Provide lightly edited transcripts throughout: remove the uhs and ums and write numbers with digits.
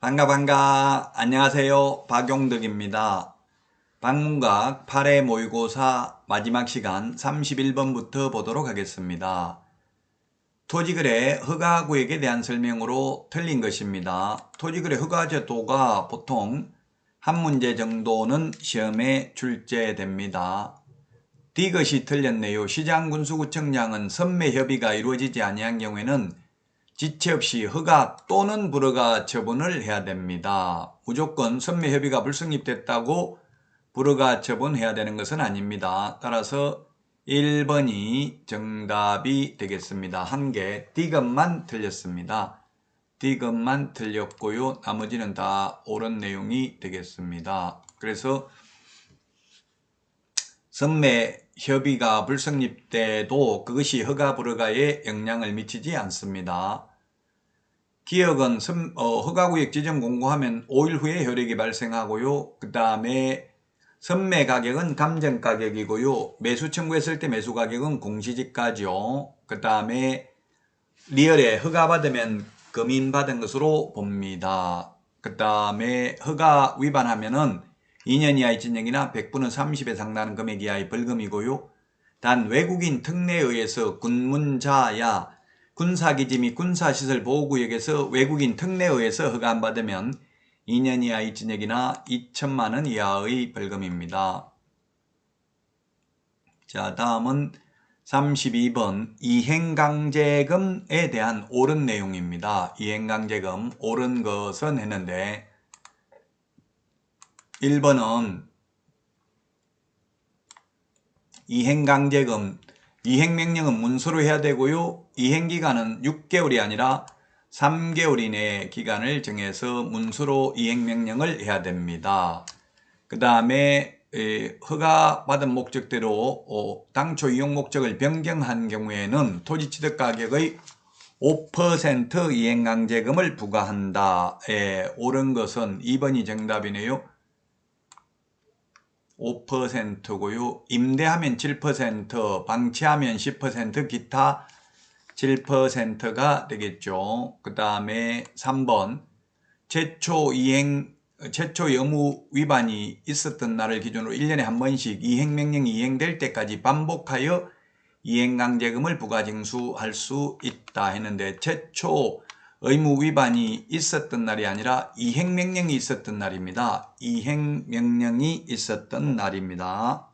반가. 안녕하세요. 박용덕입니다. 방문각 8회 모의고사 마지막 시간 31번부터 보도록 하겠습니다. 토지거래 허가구역에 대한 설명으로 틀린 것입니다. 토지거래 허가제도가 보통 한 문제 정도는 시험에 출제됩니다. D것이 틀렸네요. 시장군수구청장은 선매협의가 이루어지지 아니한 경우에는 지체 없이 허가 또는 불허가 처분을 해야 됩니다. 무조건 선매협의가 불성립됐다고 불허가 처분해야 되는 것은 아닙니다. 따라서 1번이 정답이 되겠습니다. 한 개 D것만 틀렸습니다. D것만 틀렸고요. 나머지는 다 옳은 내용이 되겠습니다. 그래서 선매협의가 불성립돼도 그것이 허가 불허가에 영향을 미치지 않습니다. 기역은 허가구역 지정 공고하면 5일 후에 효력이 발생하고요. 그 다음에 선매가격은 감정가격이고요. 매수 청구했을 때 매수가격은 공시지가죠. 그 다음에 리얼에 허가받으면 금인받은 것으로 봅니다. 그 다음에 허가 위반하면은 2년 이하의 징역이나 100분의 30에 상당하는 금액 이하의 벌금이고요. 단 외국인 특례에 의해서 군문자야 군사기지 및 군사시설 보호구역에서 외국인 특례에 의해서 허가 안 받으면 2년 이하의 징역이나 2천만 원 이하의 벌금입니다. 자, 다음은 32번 이행강제금에 대한 옳은 내용입니다. 이행강제금 옳은 것은 했는데 1번은 이행강제금 이행명령은 문서로 해야 되고요. 이행기간은 6개월이 아니라 3개월 이내 기간을 정해서 문서로 이행명령을 해야 됩니다. 그 다음에 허가받은 목적대로 당초 이용 목적을 변경한 경우에는 토지취득가격의 5% 이행강제금을 부과한다. 옳은 것은 2번이 정답이네요. 5%고요. 임대하면 7%, 방치하면 10%, 기타 7%가 되겠죠. 그 다음에 3번 최초 의무 위반이 있었던 날을 기준으로 1년에 한 번씩 이행명령이 이행될 때까지 반복하여 이행강제금을 부과징수할 수 있다 했는데 최초 의무 위반이 있었던 날이 아니라 이행명령이 있었던 날입니다. 이행명령이 있었던 날입니다.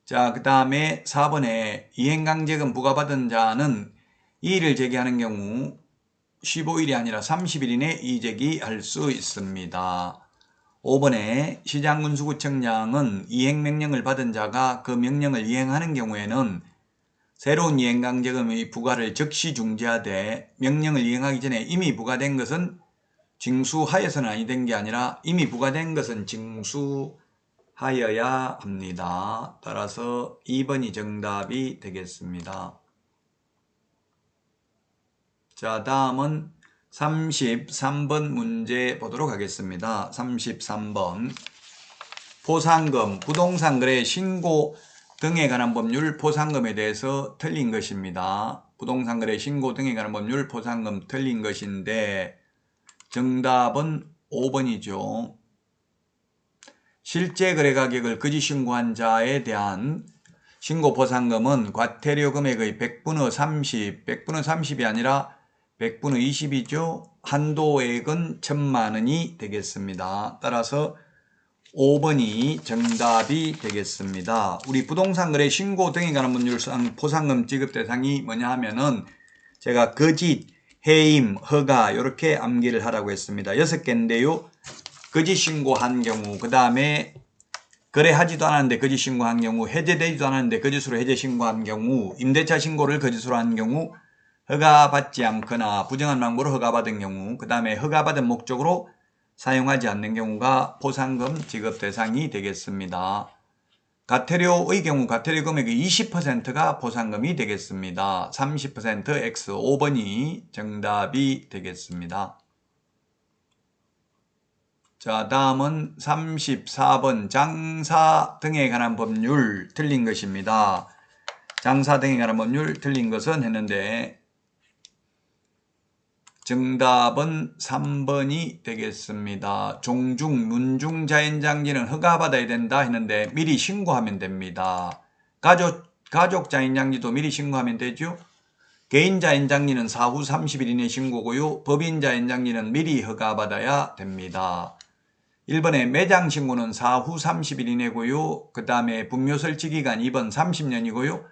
자, 그 다음에 4번에 이행강제금 부과받은 자는 이의를 제기하는 경우 15일이 아니라 30일 이내 이의제기할 수 있습니다. 5번에 시장군수구청장은 이행명령을 받은 자가 그 명령을 이행하는 경우에는 새로운 이행강제금의 부과를 즉시 중지하되 명령을 이행하기 전에 이미 부과된 것은 징수하여서는 아니 된 게 아니라 이미 부과된 것은 징수하여야 합니다. 따라서 2번이 정답이 되겠습니다. 자, 다음은 33번 문제 보도록 하겠습니다. 33번 포상금, 부동산 거래 신고 등에 관한 법률 포상금에 대해서 틀린 것입니다. 부동산 거래 신고 등에 관한 법률 포상금 틀린 것인데 정답은 5번이죠. 실제 거래 가격을 거짓 신고한 자에 대한 신고 포상금은 과태료 금액의 100분의 30, 100분의 30이 아니라 100분의 20이죠. 한도액은 1,000만 원이 되겠습니다. 따라서 5번이 정답이 되겠습니다. 우리 부동산 거래 신고 등에 관한 법률상 포상금 지급 대상이 뭐냐 하면은 제가 거짓, 해임, 허가 이렇게 암기를 하라고 했습니다. 6개인데요. 거짓 신고한 경우, 그 다음에 거래하지도 않았는데 거짓 신고한 경우, 해제되지도 않았는데 거짓으로 해제 신고한 경우, 임대차 신고를 거짓으로 한 경우, 허가받지 않거나 부정한 방법으로 허가받은 경우, 그 다음에 허가받은 목적으로 사용하지 않는 경우가 포상금 지급 대상이 되겠습니다. 과태료의 경우 과태료 금액의 20%가 포상금이 되겠습니다. 30% X 5번이 정답이 되겠습니다. 자, 다음은 34번 장사 등에 관한 법률 틀린 것입니다. 장사 등에 관한 법률 틀린 것은 했는데 정답은 3번이 되겠습니다. 종중, 문중 자연장지는 허가받아야 된다 했는데 미리 신고하면 됩니다. 가족 자연장지도 미리 신고하면 되죠. 개인 자연장지는 사후 30일 이내 신고고요. 법인 자연장지는 미리 허가받아야 됩니다. 1번에 매장 신고는 사후 30일 이내고요. 그 다음에 분묘 설치 기간 2번 30년이고요.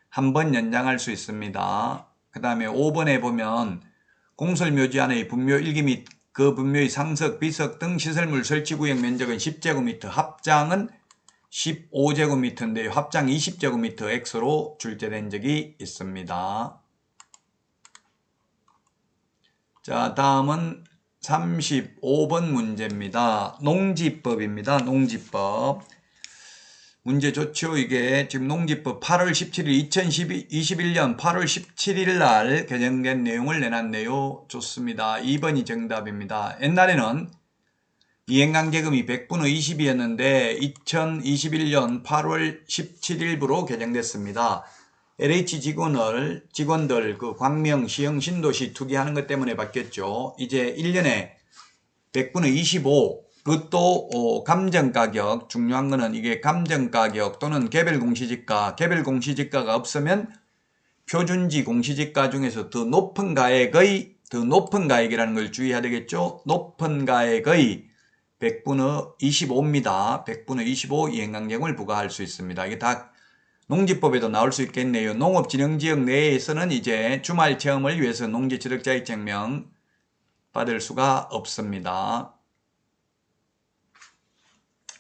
한 번 연장할 수 있습니다. 그 다음에 5번에 보면 공설묘지 안의 분묘 1기 및 그 분묘의 상석, 비석 등 시설물 설치 구역 면적은 10제곱미터, 합장은 15제곱미터인데요. 합장 20제곱미터 X로 출제된 적이 있습니다. 자, 다음은 35번 문제입니다. 농지법입니다. 농지법. 문제 좋죠. 이게 지금 농지법 8월 17일 2021년 8월 17일 날 개정된 내용을 내놨네요. 좋습니다. 2번이 정답입니다. 옛날에는 이행관계금이 100분의 20이었는데 2021년 8월 17일부로 개정됐습니다. LH 직원들 그 광명, 시형, 신도시 투기하는 것 때문에 바뀌었죠. 이제 1년에 100분의 25, 그것도 감정가격, 중요한 거는 이게 감정가격 또는 개별 공시지가가 없으면 표준지 공시지가 중에서 더 높은 가액이라는 걸 주의해야 되겠죠. 높은 가액의 100분의 25입니다. 100분의 25 이행강경을 부과할 수 있습니다. 이게 다 농지법에도 나올 수 있겠네요. 농업진흥지역 내에서는 이제 주말 체험을 위해서 농지취득자격증명 받을 수가 없습니다.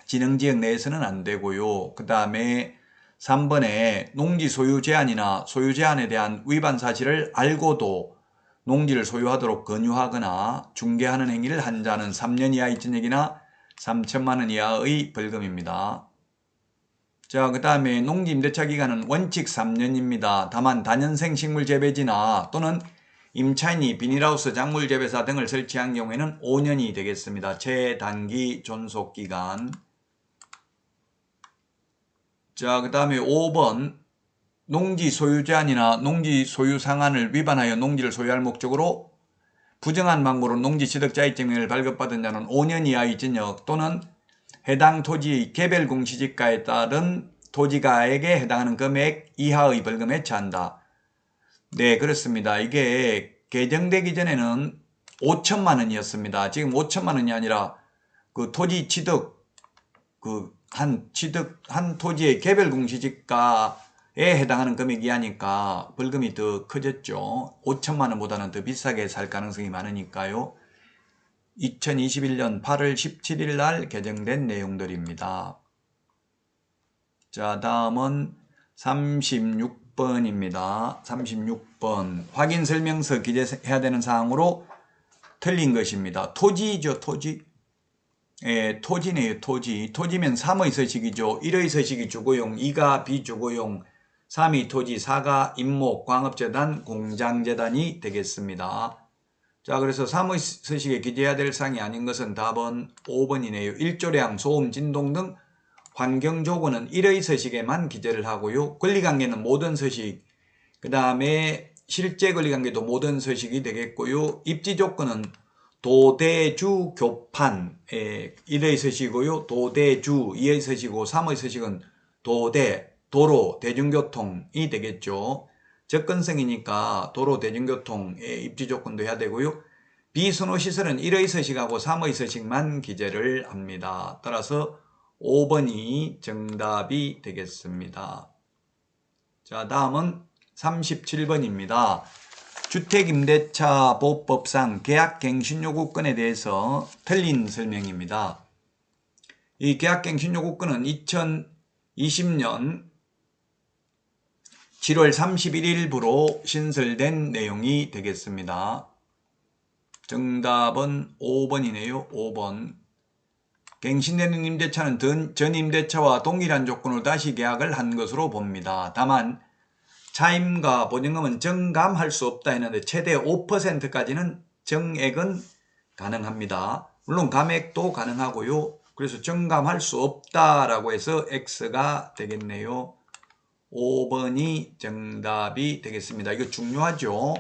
진흥지역 내에서는 안 되고요. 그 다음에 3번에 농지 소유 제한이나 소유 제한에 대한 위반 사실을 알고도 농지를 소유하도록 권유하거나 중개하는 행위를 한 자는 3년 이하의 징역이나 3천만 원 이하의 벌금입니다. 자, 그 다음에 농지 임대차 기간은 원칙 3년입니다. 다만 다년생 식물재배지나 또는 임차인이 비닐하우스 작물재배사 등을 설치한 경우에는 5년이 되겠습니다. 최단기 존속기간. 자, 그 다음에 5번 농지 소유 제한이나 농지 소유 상한을 위반하여 농지를 소유할 목적으로 부정한 방법으로 농지 취득자격증명을 발급받은 자는 5년 이하의 징역 또는 해당 토지의 개별 공시지가에 따른 토지가액에 해당하는 금액 이하의 벌금에 처한다. 네, 그렇습니다. 이게 개정되기 전에는 5천만 원이었습니다. 지금 5천만 원이 아니라 그 토지 취득 한 토지의 개별 공시지가에 해당하는 금액이 하니까 벌금이 더 커졌죠. 5천만 원보다는 더 비싸게 살 가능성이 많으니까요. 2021년 8월 17일 날 개정된 내용들입니다. 자, 다음은 36번입니다. 36번 확인설명서 기재해야 되는 사항으로 틀린 것입니다. 토지죠, 토지. 예, 토지네요, 토지. 토지면 3의 서식이죠. 1의 서식이 주거용, 2가 비주거용, 3이 토지, 4가 임목, 광업재단, 공장재단이 되겠습니다. 자, 그래서 3의 서식에 기재해야 될 사항이 아닌 것은 답은 5번이네요. 일조량, 소음, 진동 등 환경조건은 1의 서식에만 기재를 하고요. 권리관계는 모든 서식, 그 다음에 실제 권리관계도 모든 서식이 되겠고요. 입지조건은 도대주 교판 1의 서식이고요. 도대주 2의 서식이고 3의 서식은 도로 대중교통이 되겠죠. 접근성이니까 도로 대중교통의 입지조건도 해야 되고요. 비선호시설은 1의 서식하고 3의 서식만 기재를 합니다. 따라서 5번이 정답이 되겠습니다. 자, 다음은 37번입니다. 주택임대차 보호법상 계약갱신요구권에 대해서 틀린 설명입니다. 이 계약갱신요구권은 2020년 7월 31일부로 신설된 내용이 되겠습니다. 정답은 5번이네요. 5번. 갱신되는 임대차는 전 임대차와 동일한 조건으로 다시 계약을 한 것으로 봅니다. 다만 차임과 보증금은 정감할 수 없다 했는데 최대 5%까지는 정액은 가능합니다. 물론 감액도 가능하고요. 그래서 정감할 수 없다라고 해서 X가 되겠네요. 5번이 정답이 되겠습니다. 이거 중요하죠.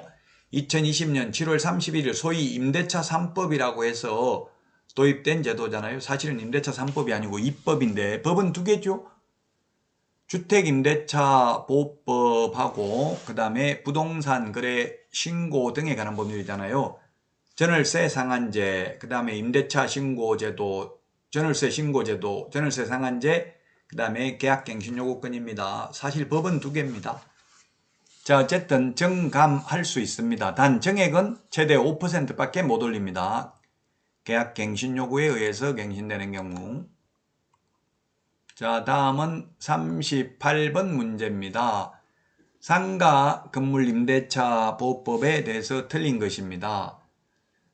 2020년 7월 31일 소위 임대차 3법이라고 해서 도입된 제도잖아요. 사실은 임대차 3법이 아니고 입법인데 법은 두 개죠. 주택임대차 보호법하고 그 다음에 부동산 거래 신고 등에 관한 법률이잖아요. 전월세 상한제, 그 다음에 임대차 신고제도, 전월세 신고제도, 전월세 상한제, 그 다음에 계약갱신요구권입니다. 사실 법은 두 개입니다. 자, 어쨌든 정감할 수 있습니다. 단 정액은 최대 5%밖에 못 올립니다. 계약갱신요구에 의해서 갱신되는 경우. 자, 다음은 38번 문제입니다. 상가 건물 임대차 보호법에 대해서 틀린 것입니다.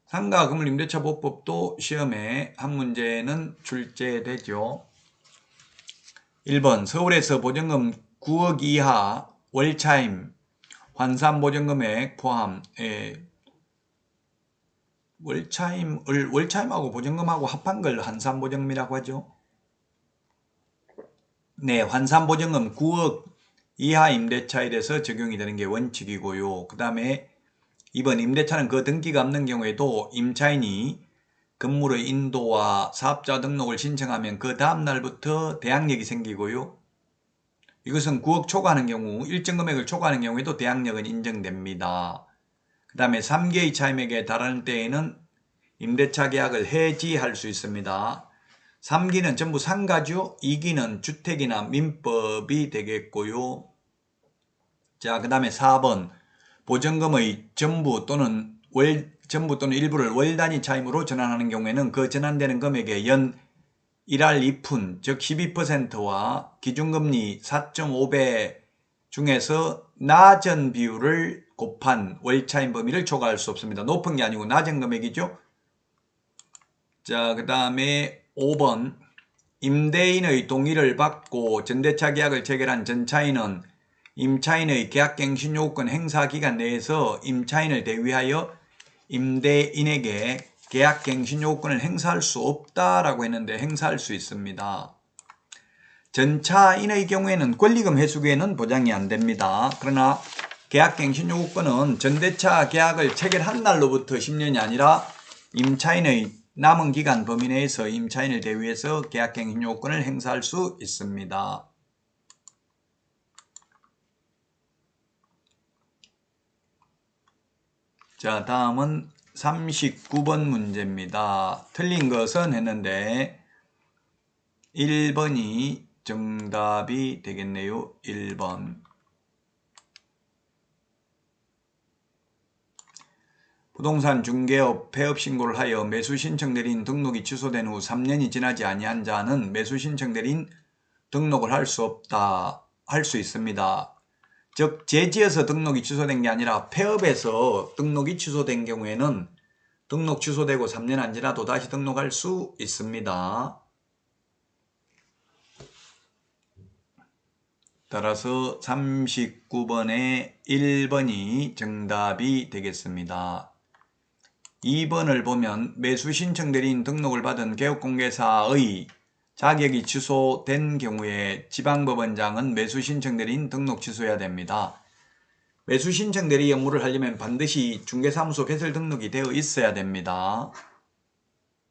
상가 건물 임대차 보호법도 시험에 한 문제는 출제되죠. 1번 서울에서 보증금 9억 이하 월차임 환산보증금액 포함 월차임하고 보증금하고 합한 걸 환산보증금이라고 하죠. 네, 환산보증금 9억 이하 임대차에 대해서 적용이 되는 게 원칙이고요. 그 다음에 2번 임대차는 그 등기가 없는 경우에도 임차인이 건물의 인도와 사업자 등록을 신청하면 그 다음 날부터 대항력이 생기고요. 이것은 9억 초과하는 경우, 일정 금액을 초과하는 경우에도 대항력은 인정됩니다. 그 다음에 3개의 차임액에 달하는 때에는 임대차 계약을 해지할 수 있습니다. 3기는 전부 상가죠. 2기는 주택이나 민법이 되겠고요. 자, 그 다음에 4번 보증금의 전부 또는 일부를 월 단위 차임으로 전환하는 경우에는 그 전환되는 금액의 연 1할 2푼 즉 12%와 기준금리 4.5배 중에서 낮은 비율을 곱한 월차임 범위를 초과할 수 없습니다. 높은 게 아니고 낮은 금액이죠. 자, 그 다음에 5번 임대인의 동의를 받고 전대차 계약을 체결한 전차인은 임차인의 계약갱신요구권 행사 기간 내에서 임차인을 대위하여 임대인에게 계약갱신요구권을 행사할 수 없다라고 했는데 행사할 수 있습니다. 전차인의 경우에는 권리금 회수기에는 보장이 안 됩니다. 그러나 계약갱신요구권은 전대차 계약을 체결한 날로부터 10년이 아니라 임차인의 남은 기간 범위 내에서 임차인을 대위해서 계약갱신요구권을 행사할 수 있습니다. 자, 다음은 39번 문제입니다. 틀린 것은 했는데 1번이 정답이 되겠네요. 1번. 부동산 중개업 폐업 신고를 하여 매수 신청 내린 등록이 취소된 후 3년이 지나지 아니한 자는 매수 신청 내린 등록을 할 수 있습니다. 즉 제지에서 등록이 취소된 게 아니라 폐업에서 등록이 취소된 경우에는 등록 취소되고 3년 안 지나도 다시 등록할 수 있습니다. 따라서 39번의 1번이 정답이 되겠습니다. 2번을 보면 매수 신청 대리인 등록을 받은 개업공개사의 자격이 취소된 경우에 지방법원장은 매수 신청 대리인 등록 취소해야 됩니다. 매수 신청 대리 업무를 하려면 반드시 중개사무소 배설 등록이 되어 있어야 됩니다.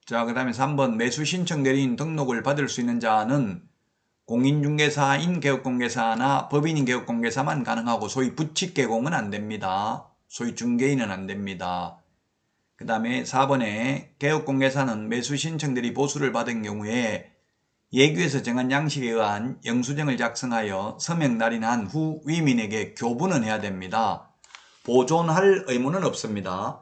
자, 그 다음에 3번 매수 신청 대리인 등록을 받을 수 있는 자는 공인중개사인 개업공개사나 법인인 개업공개사만 가능하고 소위 부칙개공은 안 됩니다. 소위 중개인은 안 됩니다. 그 다음에 4번에 개업공개사는 매수 신청 대리 보수를 받은 경우에 예규에서 정한 양식에 의한 영수증을 작성하여 서명 날인한 후 위민에게 교부는 해야 됩니다. 보존할 의무는 없습니다.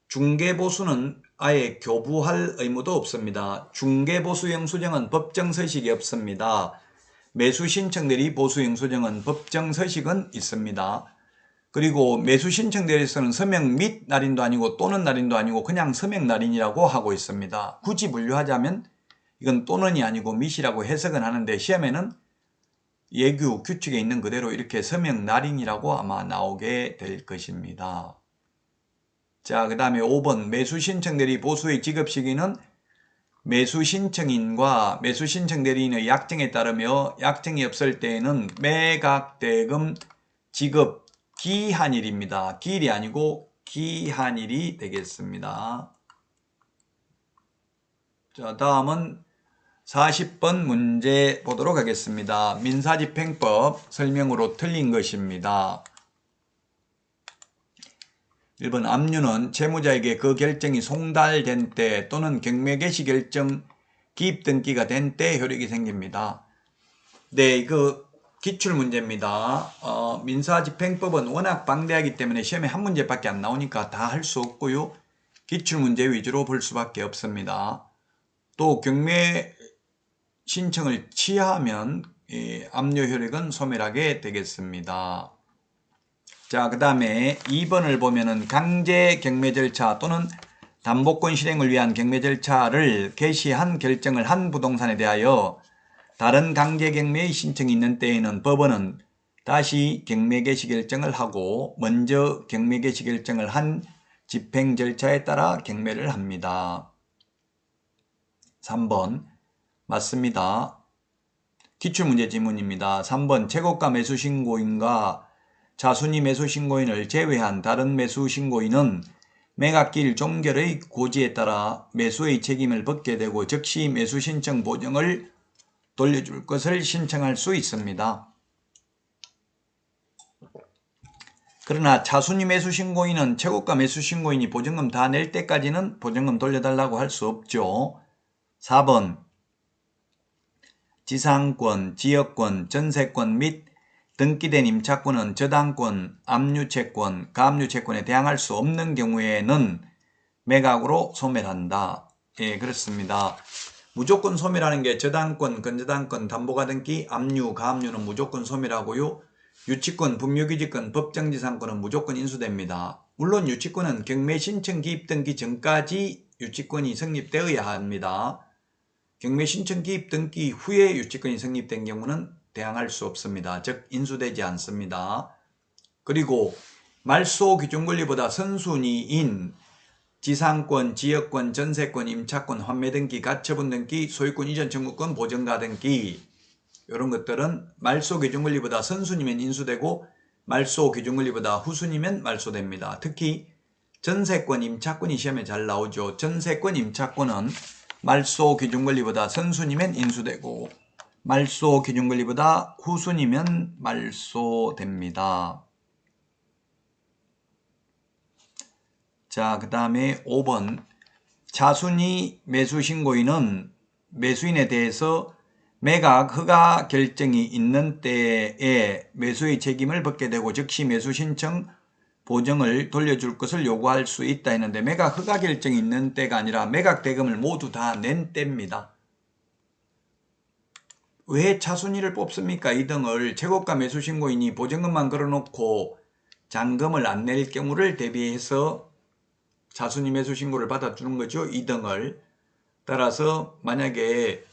중개보수는 아예 교부할 의무도 없습니다. 중개보수 영수증은 법정서식이 없습니다. 매수신청 대리 보수 영수증은 법정서식은 있습니다. 그리고 매수신청 대리에서는 서명 및 날인도 아니고 또는 날인도 아니고 그냥 서명 날인이라고 하고 있습니다. 굳이 분류하자면 이건 또는이 아니고 밋이라고 해석은 하는데 시험에는 예규 규칙에 있는 그대로 이렇게 서명 날인이라고 아마 나오게 될 것입니다. 자, 그 다음에 5번 매수신청 대리 보수의 지급 시기는 매수신청인과 매수신청 대리인의 약정에 따르며 약정이 없을 때에는 매각대금 지급 기한일입니다. 기일이 아니고 기한일이 되겠습니다. 자, 다음은 40번 문제 보도록 하겠습니다. 민사집행법 설명으로 틀린 것입니다. 1번 압류는 채무자에게 그 결정이 송달된 때 또는 경매 개시 결정 기입 등기가 된 때 효력이 생깁니다. 네, 이거 기출문제입니다. 민사집행법은 워낙 방대하기 때문에 시험에 한 문제밖에 안 나오니까 다 할 수 없고요. 기출문제 위주로 볼 수밖에 없습니다. 또 경매 신청을 취하하면 압류 효력은 소멸하게 되겠습니다. 자, 그 다음에 2번을 보면은 강제 경매 절차 또는 담보권 실행을 위한 경매 절차를 개시한 결정을 한 부동산에 대하여 다른 강제 경매의 신청이 있는 때에는 법원은 다시 경매 개시 결정을 하고 먼저 경매 개시 결정을 한 집행 절차에 따라 경매를 합니다. 3번 맞습니다. 기출문제 지문입니다. 3번 채권가 매수신고인과 자순위 매수신고인을 제외한 다른 매수신고인은 매각기일 종결의 고지에 따라 매수의 책임을 벗게 되고 즉시 매수신청 보증을 돌려줄 것을 신청할 수 있습니다. 그러나 자순위 매수신고인은 채권가 매수신고인이 보증금 다 낼 때까지는 보증금 돌려달라고 할 수 없죠. 4번 지상권, 지역권, 전세권 및 등기된 임차권은 저당권, 압류채권, 가압류채권에 대항할 수 없는 경우에는 매각으로 소멸한다. 예, 그렇습니다. 무조건 소멸하는 게 저당권, 건저당권, 담보가등기, 압류, 가압류는 무조건 소멸하고요. 유치권, 분묘기지권, 법정지상권은 무조건 인수됩니다. 물론 유치권은 경매신청 기입등기 전까지 유치권이 성립되어야 합니다. 경매신청 기입 등기 후에 유치권이 성립된 경우는 대항할 수 없습니다. 즉 인수되지 않습니다. 그리고 말소 기준권리보다 선순위인 지상권, 지역권, 전세권, 임차권, 환매 등기, 가처분 등기, 소유권 이전 청구권, 보증가 등기 이런 것들은 말소 기준권리보다 선순위면 인수되고 말소 기준권리보다 후순위면 말소됩니다. 특히 전세권, 임차권이 시험에 잘 나오죠. 전세권, 임차권은 말소 기준권리보다 선순위면 인수되고 말소 기준권리보다 후순위면 말소됩니다. 자, 그 다음에 5번 자순위 매수신고인은 매수인에 대해서 매각 허가 결정이 있는 때에 매수의 책임을 벗게 되고 즉시 매수신청 보증을 돌려줄 것을 요구할 수 있다 했는데 매각 허가 결정이 있는 때가 아니라 매각 대금을 모두 다 낸 때입니다. 왜 차순위를 뽑습니까? 2등을 채권가 매수신고인이 보증금만 걸어놓고 잔금을 안 낼 경우를 대비해서 차순위 매수신고를 받아주는 거죠. 2등을. 따라서 만약에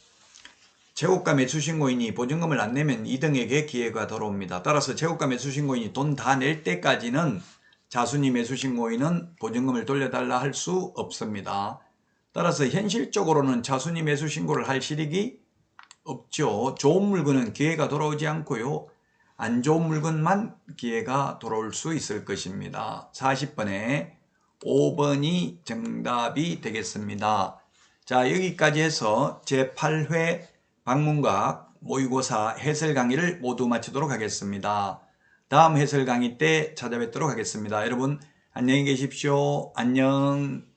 채권가 매수신고인이 보증금을 안 내면 2등에게 기회가 돌아옵니다. 따라서 채권가 매수신고인이 돈 다 낼 때까지는 자순위 매수신고인은 보증금을 돌려달라 할 수 없습니다. 따라서 현실적으로는 자순위 매수신고를 할 실익이 없죠. 좋은 물건은 기회가 돌아오지 않고요. 안 좋은 물건만 기회가 돌아올 수 있을 것입니다. 40번에 5번이 정답이 되겠습니다. 자, 여기까지 해서 제8회 방문각 모의고사 해설 강의를 모두 마치도록 하겠습니다. 다음 해설 강의 때 찾아뵙도록 하겠습니다. 여러분 안녕히 계십시오. 안녕.